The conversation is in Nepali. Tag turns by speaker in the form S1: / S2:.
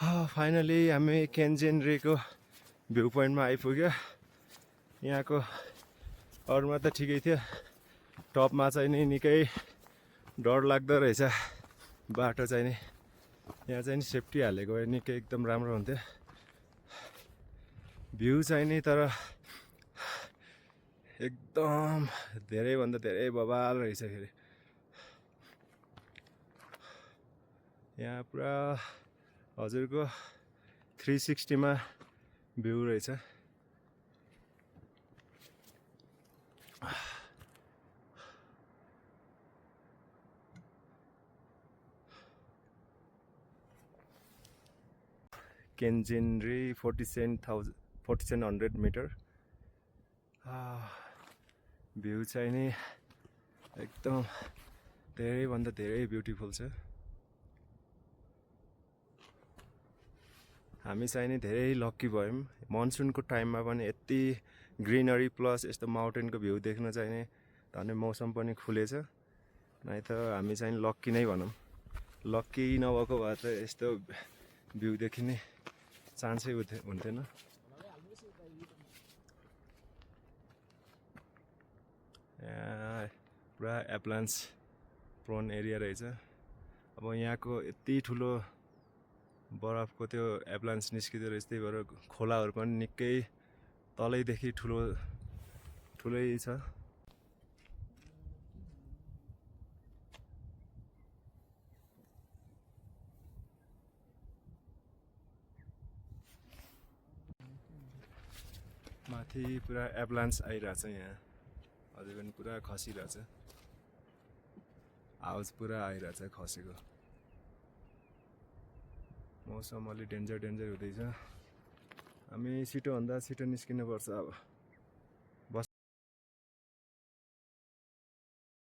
S1: फाइनली हामी केन्जेनरीको भ्यू पोइन्टमा आइपुग्यो। यहाँको अरूमा त ठिकै थियो, टपमा चाहिँ नि निकै डर लाग्दो रहेछ बाटो चाहिँ नि। यहाँ चाहिँ नि सेफ्टी हालेको भए निकै एकदम राम्रो हुन्थ्यो। भ्यू चाहिँ नि तर एकदम धेरैभन्दा धेरै बवाल रहेछ। फेरि यहाँ पुरा हजुरको 360 मा भ्यू रहेछ। केन्जेनरी 4700 मिटर। भ्यू चाहिँ नि एकदम धेरैभन्दा धेरै ब्युटिफुल छ। हामी चाहिँ नि धेरै लक्की भयौँ, मनसुनको टाइममा पनि यति ग्रिनरी प्लस यस्तो माउन्टेनको भ्यू देख्न चाहिँ नि धन्य मौसम पनि खुलेछ। नै त हामी चाहिँ लक्की नै भनौँ। लक्की नभएको भए त यस्तो भ्यू देखिने चान्सै हुन्थेन। पुरा एप्लान्स प्रोन एरिया रहेछ। अब यहाँको यति ठुलो बरफको त्यो एप्लान्स निस्किँदो रहेछ, त्यही भएर खोलाहरू पनि निकै तलैदेखि ठुलै छ। माथि पुरा एप्लान्स आइरहेछ। यहाँ अझै पनि पुरा खसिरहेछ, आवाज पुरा आइरहेछ खसेको। मौसम अलि डेन्जर हुँदैछ। हामी छिटोभन्दा छिटो निस्किनुपर्छ अब।